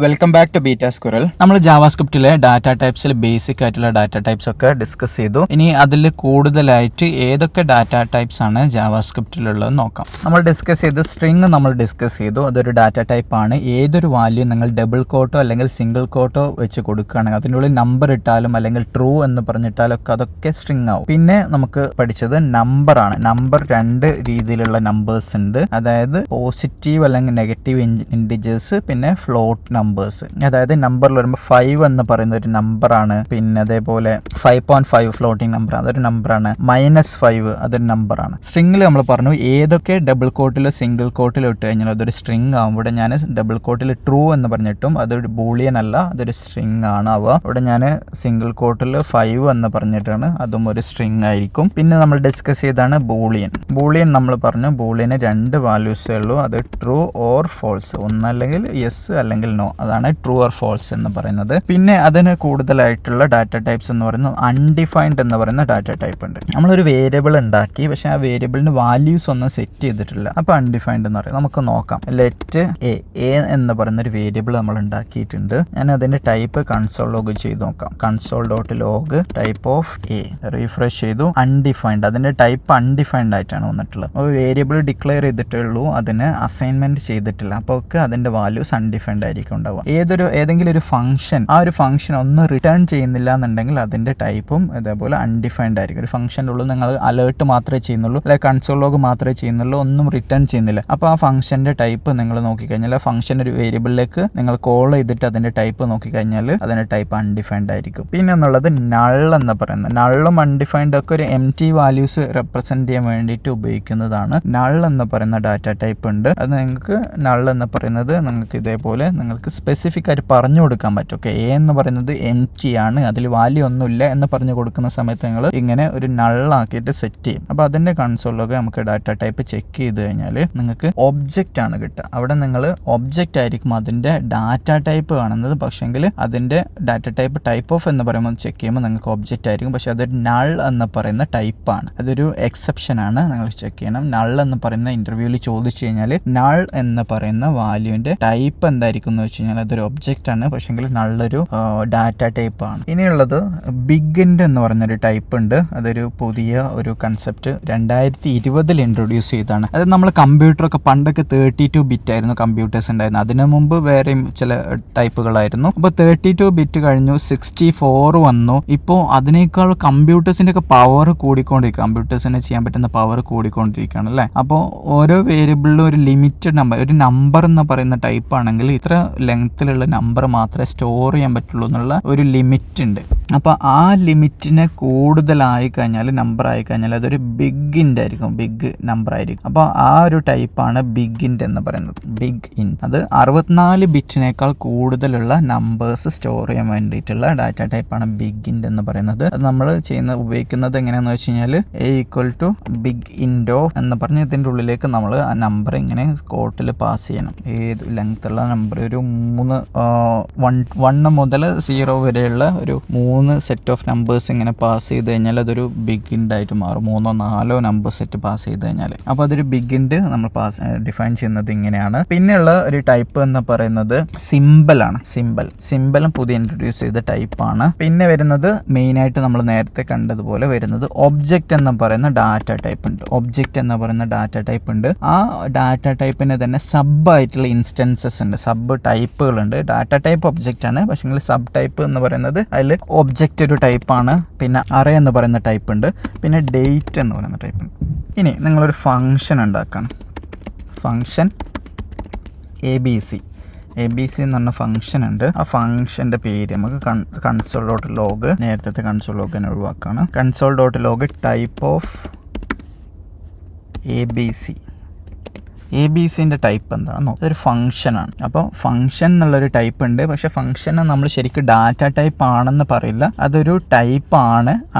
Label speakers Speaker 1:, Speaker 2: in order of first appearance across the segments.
Speaker 1: Welcome back to beta squirrel. നമ്മൾ ജാവാസ്ക്രിപ്റ്റിലെ data ടൈപ്സിൽ ബേസിക് ആയിട്ടുള്ള ഡാറ്റ ടൈപ്സ് ഒക്കെ ഡിസ്കസ് ചെയ്തു. ഇനി അതിൽ കൂടുതലായിട്ട് ഏതൊക്കെ ഡാറ്റ ടൈപ്സ് ആണ് ജാവാസ്ക്രിപ്റ്റിലുള്ളത് നോക്കാം. നമ്മൾ ഡിസ്കസ് ചെയ്ത് സ്ട്രിങ് നമ്മൾ ഡിസ്കസ് ചെയ്തു. അതൊരു ഡാറ്റ ടൈപ്പ് ആണ്. ഏതൊരു വാല്യൂ നിങ്ങൾ ഡബിൾ കോട്ടോ അല്ലെങ്കിൽ സിംഗിൾ കോട്ടോ വെച്ച് കൊടുക്കുകയാണെങ്കിൽ അതിനുള്ളിൽ നമ്പർ ഇട്ടാലും അല്ലെങ്കിൽ ട്രൂ എന്ന് പറഞ്ഞിട്ടാലും ഒക്കെ അതൊക്കെ സ്ട്രിങ് ആവും. പിന്നെ നമുക്ക് പഠിച്ചത് നമ്പർ ആണ്. നമ്പർ രണ്ട് രീതിയിലുള്ള നമ്പേഴ്സ് ഉണ്ട്. അതായത് പോസിറ്റീവ് അല്ലെങ്കിൽ നെഗറ്റീവ് ഇൻഡിജേഴ്സ്, പിന്നെ ഫ്ലോട്ട് നമ്പേഴ്സ്. അതായത് നമ്പറിൽ വരുമ്പോൾ 5 എന്ന് പറയുന്ന ഒരു നമ്പറാണ്. പിന്നെ അതേപോലെ 5.5 ഫ്ലോട്ടിംഗ് നമ്പർ, അതൊരു നമ്പറാണ്. -5 അതൊരു നമ്പറാണ്. സ്ട്രിങ്ങിൽ നമ്മൾ പറഞ്ഞു ഏതൊക്കെ ഡബിൾ കോട്ടിലോ സിംഗിൾ കോട്ടിലോ ഇട്ട് കഴിഞ്ഞാൽ അതൊരു സ്ട്രിങ് ആവും. ഇവിടെ ഞാൻ ഡബിൾ കോട്ടിൽ ട്രൂ എന്ന് പറഞ്ഞിട്ടും അതൊരു ബൂളിയൻ അല്ല, അതൊരു സ്ട്രിങ് ആണ് ആവുക. ഇവിടെ ഞാൻ സിംഗിൾ കോട്ടിൽ 5 എന്ന് പറഞ്ഞിട്ടാണ്, അതും ഒരു സ്ട്രിങ് ആയിരിക്കും. പിന്നെ നമ്മൾ ഡിസ്കസ് ചെയ്താണ് ബൂളിയൻ. ബൂളിയൻ നമ്മൾ പറഞ്ഞു ബൂളിയന് 2 വാല്യൂസേ ഉള്ളൂ. അത് ട്രൂ ഓർ ഫോൾസ്, ഒന്നല്ലെങ്കിൽ യെസ് അല്ലെങ്കിൽ നോ. അതാണ് ട്രൂ ഓർ ഫോൾസ് എന്ന് പറയുന്നത്. പിന്നെ അതിന് കൂടുതലായിട്ടുള്ള ഡാറ്റ ടൈപ്സ് എന്ന് പറയുന്നത് അൺഡിഫൈൻഡ് എന്ന് പറയുന്ന ഡാറ്റ ടൈപ്പ് ഉണ്ട്. നമ്മളൊരു വേരിയബിൾ ഉണ്ടാക്കി, പക്ഷെ ആ വേരിയബിളിന് വാല്യൂസ് ഒന്നും സെറ്റ് ചെയ്തിട്ടില്ല. അപ്പോൾ അൺഡിഫൈൻഡ് എന്ന് പറയും. നമുക്ക് നോക്കാം. ലെറ്റ് എ എന്ന് പറയുന്ന ഒരു വേരിയബിൾ നമ്മൾ ഉണ്ടാക്കിയിട്ടുണ്ട്. ഞാൻ അതിന്റെ ടൈപ്പ് കൺസോൾ ലോഗ് ചെയ്ത് നോക്കാം. Console dot log type of A refresh ചെയ്തു. അൺഡിഫൈൻഡ്, അതിന്റെ ടൈപ്പ് അൺഡിഫൈൻഡ് ആയിട്ടാണ് വന്നിട്ടുള്ളത്. ഒരു വേരിയബിൾ ഡിക്ലെയർ ചെയ്തിട്ടേ ഉള്ളൂ, അതിന് അസൈൻമെന്റ് ചെയ്തിട്ടില്ല. അപ്പോൾ ഒക്കെ അതിന്റെ വാല്യൂസ് അൺഡിഫൈൻഡ് ആയിരിക്കും ഉണ്ടാവുക. ഏതെങ്കിലും ഒരു ഫംഗ്ഷൻ, ആ ഒരു ഫംഗ്ഷൻ ഒന്ന് റിട്ടേൺ ചെയ്യുന്നില്ല എന്നുണ്ടെങ്കിൽ അതിന്റെ ടൈപ്പും ഇതേപോലെ അൺഡിഫൈൻഡ് ആയിരിക്കും. ഒരു ഫംഗ്ഷൻ്റെ ഉള്ളിൽ നിങ്ങൾ അലേർട്ട് മാത്രമേ ചെയ്യുന്നുള്ളൂ, അല്ലെങ്കിൽ കൺസോൾ ലോഗ് മാത്രമേ ചെയ്യുന്നുള്ളൂ, ഒന്നും റിട്ടേൺ ചെയ്യുന്നില്ല. അപ്പോൾ ആ ഫംഗ്ഷന്റെ ടൈപ്പ് നിങ്ങൾ നോക്കിക്കഴിഞ്ഞാൽ, ആ ഫംഗ്ഷൻ ഒരു വേരിയബിളിലേക്ക് നിങ്ങൾ കോൾ ചെയ്തിട്ട് അതിന്റെ ടൈപ്പ് നോക്കിക്കഴിഞ്ഞാൽ അതിന്റെ ടൈപ്പ് അൺഡിഫൈൻഡ് ആയിരിക്കും. പിന്നെ എന്നുള്ളത് നൾ എന്ന് പറയുന്നത്. നള്ളും അൺഡിഫൈൻഡ് ഒക്കെ ഒരു എംപ്റ്റി വാല്യൂസ് റെപ്രസെന്റ് ചെയ്യാൻ വേണ്ടിയിട്ട് ഉപയോഗിക്കുന്നതാണ്. നൾ എന്ന് പറയുന്ന ഡാറ്റ ടൈപ്പ് ഉണ്ട്. അത് നിങ്ങൾക്ക് നൾ എന്ന് പറയുന്നത് നിങ്ങൾക്ക് ഇതേപോലെ നിങ്ങൾക്ക് സ്പെസിഫിക് ആയിട്ട് പറഞ്ഞു കൊടുക്കാൻ പറ്റും. ഓക്കെ, എ എന്ന് പറയുന്നത് എംപ്റ്റി ആണ്, അതിൽ വാല്യൂ ഒന്നുമില്ല എന്ന് പറഞ്ഞു കൊടുക്കുന്ന സമയത്ത് നിങ്ങൾ ഇങ്ങനെ ഒരു നള്ളാക്കിയിട്ട് സെറ്റ് ചെയ്യും. അപ്പോൾ അതിന്റെ കൺസോളിലൊക്കെ നമുക്ക് ഡാറ്റ ടൈപ്പ് ചെക്ക് ചെയ്ത് കഴിഞ്ഞാൽ നിങ്ങൾക്ക് ഒബ്ജക്റ്റ് ആണ് കിട്ടുക. അവിടെ നിങ്ങൾ ഒബ്ജക്റ്റ് ആയിരിക്കും അതിന്റെ ഡാറ്റ ടൈപ്പ് കാണുന്നത്. പക്ഷെങ്കിൽ അതിന്റെ ഡാറ്റ ടൈപ്പ് ഓഫ് എന്ന് പറയുമ്പോൾ ചെക്ക് ചെയ്യുമ്പോൾ നിങ്ങൾക്ക് ഒബ്ജക്റ്റ് ആയിരിക്കും. പക്ഷെ അതൊരു നൾ എന്ന് പറയുന്ന ടൈപ്പാണ്. അതൊരു എക്സെപ്ഷൻ ആണ്, നിങ്ങൾ ചെക്ക് ചെയ്യണം. നൾ എന്ന് പറയുന്ന ഇന്റർവ്യൂവിൽ ചോദിച്ചു കഴിഞ്ഞാൽ നൾ എന്ന് പറയുന്ന വാല്യൂവിന്റെ ടൈപ്പ് എന്തായിരിക്കും എന്ന് വെച്ച് കഴിഞ്ഞാൽ അതൊരു ഒബ്ജക്റ്റ് ആണ്, പക്ഷെങ്കിൽ നല്ലൊരു ഡാറ്റ ടൈപ്പ് ആണ്. ഇനിയുള്ളത് ബിഗിൻഡ് എന്ന് പറയുന്നൊരു ടൈപ്പ് ഉണ്ട്. അതൊരു പുതിയ ഒരു കൺസെപ്റ്റ് 2020 ഇൻട്രൊഡ്യൂസ് ചെയ്താണ്. അത് നമ്മൾ കമ്പ്യൂട്ടറൊക്കെ പണ്ടൊക്കെ 32 ബിറ്റ് ആയിരുന്നു കമ്പ്യൂട്ടേഴ്സ് ഉണ്ടായിരുന്നു. അതിനു മുമ്പ് വേറെയും ചില ടൈപ്പുകളായിരുന്നു. അപ്പോൾ 32 ബിറ്റ് കഴിഞ്ഞു, 64 വന്നു. ഇപ്പോൾ അതിനേക്കാൾ കമ്പ്യൂട്ടേഴ്സിന്റെ ഒക്കെ പവർ കൂടിക്കൊണ്ടിരിക്കും. കമ്പ്യൂട്ടേഴ്സിന് ചെയ്യാൻ പറ്റുന്ന പവർ കൂടിക്കൊണ്ടിരിക്കുകയാണ് അല്ലേ. അപ്പോൾ ഓരോ വേരിയബിളിലും ഒരു ലിമിറ്റഡ് നമ്പർ, ഒരു നമ്പർ എന്ന് പറയുന്ന ടൈപ്പ് ആണെങ്കിൽ ഇത്ര ലെങ്ത്തിലുള്ള നമ്പർ മാത്രമേ സ്റ്റോർ ചെയ്യാൻ പറ്റുള്ളൂ എന്നുള്ള ഒരു ലിമിറ്റ് ഉണ്ട്. അപ്പോൾ ആ ലിമിറ്റിനെ കൂടുതലായി കഴിഞ്ഞാൽ, നമ്പർ ആയി കഴിഞ്ഞാൽ അതൊരു ബിഗ് ഇൻഡ് ആയിരിക്കും, ബിഗ് നമ്പർ ആയിരിക്കും. അപ്പോൾ ആ ഒരു ടൈപ്പാണ് ബിഗ് ഇൻഡ് എന്ന് പറയുന്നത്. ബിഗ് ഇൻഡ് അത് 64 ബിറ്റിനേക്കാൾ കൂടുതലുള്ള നമ്പേഴ്സ് സ്റ്റോർ ചെയ്യാൻ വേണ്ടിയിട്ടുള്ള ഡാറ്റ ടൈപ്പാണ് ബിഗ് ഇൻഡ് എന്ന് പറയുന്നത്. അത് നമ്മൾ ഉപയോഗിക്കുന്നത് എങ്ങനെയാണെന്ന് വെച്ച് കഴിഞ്ഞാൽ A equal to BigInt എന്ന് പറഞ്ഞ് ഇതിൻ്റെ ഉള്ളിലേക്ക് നമ്മൾ ആ നമ്പർ ഇങ്ങനെ കോട്ടിൽ പാസ് ചെയ്യണം. ഏത് ലെങ്ത് ഉള്ള നമ്പർ, ഒരു 1 മുതൽ 0 വരെയുള്ള ഒരു 3 സെറ്റ് ഓഫ് നമ്പേഴ്സ് ഇങ്ങനെ പാസ് ചെയ്ത് കഴിഞ്ഞാൽ അതൊരു ബിഗ് ഇൻഡ് ആയിട്ട് മാറും. 3-4 നമ്പർ സെറ്റ് പാസ് ചെയ്ത് കഴിഞ്ഞാൽ അപ്പോൾ അതൊരു ബിഗ് ഇൻഡ് നമ്മൾ ഡിഫൈൻ ചെയ്യുന്നത് ഇങ്ങനെയാണ്. പിന്നെയുള്ള ഒരു ടൈപ്പ് എന്ന് പറയുന്നത് സിമ്പിൾ ആണ്. സിമ്പിളും പുതിയ ഇൻട്രൊഡ്യൂസ് ചെയ്ത ടൈപ്പാണ്. പിന്നെ വരുന്നത് മെയിനായിട്ട് നമ്മൾ നേരത്തെ കണ്ടതുപോലെ വരുന്നത് ഒബ്ജക്റ്റ് എന്ന് പറയുന്ന ഡാറ്റ ടൈപ്പ് ഉണ്ട്. ഒബ്ജക്റ്റ് എന്ന് പറയുന്ന ഡാറ്റ ടൈപ്പ് ഉണ്ട്. ആ ഡാറ്റ ടൈപ്പിന് തന്നെ സബ് ആയിട്ടുള്ള ഇൻസ്റ്റൻസസ് ഉണ്ട്, സബ് ടൈപ്പുകളുണ്ട്. ഡാറ്റ ടൈപ്പ് ഒബ്ജക്റ്റ് ആണ്, പക്ഷേ സബ് ടൈപ്പ് എന്ന് പറയുന്നത് അതിൽ ഒബ്ജക്റ്റ് ഒരു ടൈപ്പാണ്. പിന്നെ അറേ എന്ന് പറയുന്ന ടൈപ്പ് ഉണ്ട്. പിന്നെ ഡേറ്റ് എന്ന് പറയുന്ന ടൈപ്പ് ഉണ്ട്. ഇനി നിങ്ങളൊരു ഫംഗ്ഷൻ ഉണ്ടാക്കണം. ഫംഗ്ഷൻ ABC എന്ന് പറഞ്ഞ ഫംഗ്ഷൻ ഉണ്ട്. ആ ഫംഗ്ഷൻ്റെ പേര് നമുക്ക് കൺസോൾ ഡോട്ട് ലോഗ്, നേരത്തെ കൺസോൾ ലോഗ് തന്നെ ഒഴിവാക്കാണ്. Console dot log type of ABCൻ്റെ ടൈപ്പ് എന്താണെന്നോ, അതൊരു ഫംഗ്ഷനാണ്. അപ്പോൾ ഫംഗ്ഷൻ എന്നുള്ളൊരു ടൈപ്പ് ഉണ്ട്. പക്ഷെ ഫംഗ്ഷൻ നമ്മൾ ശരിക്കും ഡാറ്റ ടൈപ്പ് ആണെന്ന് പറയില്ല, അതൊരു ടൈപ്പ്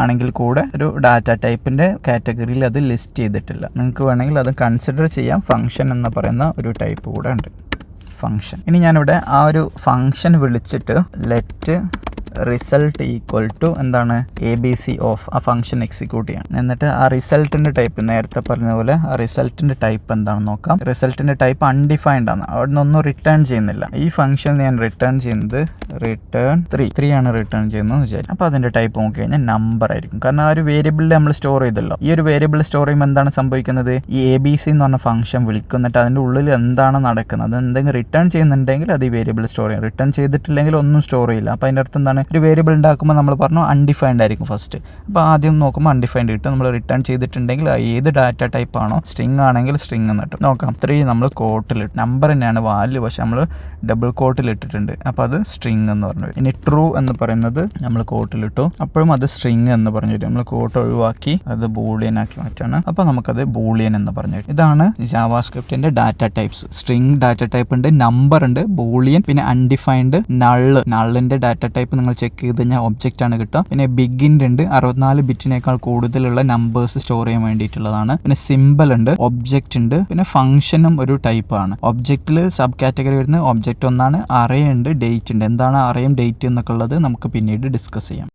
Speaker 1: ആണെങ്കിൽ കൂടെ ഒരു ഡാറ്റ ടൈപ്പിൻ്റെ കാറ്റഗറിയിൽ അത് ലിസ്റ്റ് ചെയ്തിട്ടില്ല. നിങ്ങൾക്ക് വേണമെങ്കിൽ അത് കൺസിഡർ ചെയ്യാം. ഫംഗ്ഷൻ എന്ന് പറയുന്ന ഒരു ടൈപ്പ് കൂടെ ഉണ്ട്, ഫംഗ്ഷൻ. ഇനി ഞാനിവിടെ ആ ഒരു ഫംഗ്ഷൻ വിളിച്ചിട്ട് ലെറ്റ് റിസൾട്ട് ഈക്വൽ ടു എന്താണ് ABC ഓഫ് ആ ഫംഗ്ഷൻ എക്സിക്യൂട്ട് ചെയ്യാം. എന്നിട്ട് ആ റിസൾട്ടിന്റെ ടൈപ്പ് നേരത്തെ പറഞ്ഞ പോലെ ആ റിസൾട്ടിന്റെ ടൈപ്പ് എന്താണെന്ന് നോക്കാം. റിസൾട്ടിന്റെ ടൈപ്പ് അൺഡിഫൈൻഡ് ആണ്, അവിടെ നിന്നൊന്നും റിട്ടേൺ ചെയ്യുന്നില്ല. ഈ ഫംഗ്ഷൻ ഞാൻ റിട്ടേൺ ചെയ്യുന്നത് റിട്ടേൺ 3 ആണ് റിട്ടേൺ ചെയ്യുന്നത് വിചാരിക്കും. അപ്പോൾ അതിന്റെ ടൈപ്പ് നോക്കി കഴിഞ്ഞാൽ നമ്പർ ആയിരിക്കും. കാരണം ആ ഒരു വേരിയബിളിൽ നമ്മൾ സ്റ്റോർ ചെയ്തല്ലോ. ഈ ഒരു വേരിയബിൾ സ്റ്റോർ ചെയ്യുമ്പോൾ എന്താണ് സംഭവിക്കുന്നത്, ഈ ABC എന്ന് പറഞ്ഞ ഫംഗ്ഷൻ വിളിക്കുന്നിട്ട് അതിന്റെ ഉള്ളിൽ എന്താണ് നടക്കുന്നത്, അത് എന്തെങ്കിലും റിട്ടേൺ ചെയ്യുന്നുണ്ടെങ്കിൽ അത് ഈ വേരിയബിൾ സ്റ്റോർ ചെയ്യും. റിട്ടേൺ ചെയ്തിട്ടില്ലെങ്കിൽ ഒന്നും സ്റ്റോർ ചെയ്യില്ല. അപ്പോൾ അതിൻ്റെ അർത്ഥം എന്താണ്, ഒരു വേരിയബിൾ ഉണ്ടാക്കുമ്പോൾ നമ്മൾ പറഞ്ഞു അൺഡിഫൈൻഡ് ആയിരിക്കും ഫസ്റ്റ്. അപ്പോൾ ആദ്യം നോക്കുമ്പോൾ അൺഡിഫൈൻഡ് കിട്ടും. നമ്മൾ റിട്ടേൺ ചെയ്തിട്ടുണ്ടെങ്കിൽ ഏത് ഡാറ്റ ടൈപ്പ് ആണോ, സ്ട്രിങ് ആണെങ്കിൽ സ്ട്രിങ് എന്ന് കിട്ടും. നോക്കാം 3 നമ്മൾ കോട്ടിലിട്ട്, നമ്പർ തന്നെയാണ് വാല്യൂ, പക്ഷെ നമ്മൾ ഡബിൾ കോട്ടിൽ ഇട്ടിട്ടുണ്ട്. അപ്പോൾ അത് സ്ട്രിങ് എന്ന് പറഞ്ഞു. ഇനി ട്രൂ എന്ന് പറയുന്നത് നമ്മൾ കോട്ടിലിട്ടു, അപ്പോഴും അത് സ്ട്രിങ് എന്ന് പറഞ്ഞു വരും. നമ്മൾ കോട്ട് ഒഴിവാക്കി അത് ബൂളിയൻ ആക്കി മാറ്റാണ്. അപ്പോൾ നമുക്കത് ബൂളിയൻ എന്ന് പറഞ്ഞു വരും. ഇതാണ് ജാവാസ്ക്രിപ്റ്റിന്റെ data types. String data type ഉണ്ട്, നമ്പർ ഉണ്ട്, ബൂളിയൻ, പിന്നെ അൺഡിഫൈൻഡ്, നള്ളിന്റെ ഡാറ്റ ടൈപ്പ് നിങ്ങൾ ചെക്ക് ചെയ്ത് കഴിഞ്ഞാൽ ഒബ്ജക്റ്റ് ആണ് കിട്ടുക. പിന്നെ ബിഗിൻ്റെ ഉണ്ട്, 64 ബിറ്റിനേക്കാൾ കൂടുതലുള്ള നമ്പേഴ്സ് സ്റ്റോർ ചെയ്യാൻ വേണ്ടിയിട്ടുള്ളതാണ്. പിന്നെ സിമ്പിൾ ഉണ്ട്, ഒബ്ജക്റ്റ് ഉണ്ട്, പിന്നെ ഫംഗ്ഷനും ഒരു ടൈപ്പ് ആണ്. ഒബ്ജക്റ്റിൽ സബ് കാറ്റഗറി വരുന്നത് ഒബ്ജക്റ്റ് ഒന്നാണ്. അറേ ഉണ്ട്, ഡേറ്റ് ഉണ്ട്. എന്താണ് അറേയും ഡേറ്റ് എന്നൊക്കെ ഉള്ളത് നമുക്ക് പിന്നീട് ഡിസ്കസ് ചെയ്യാം.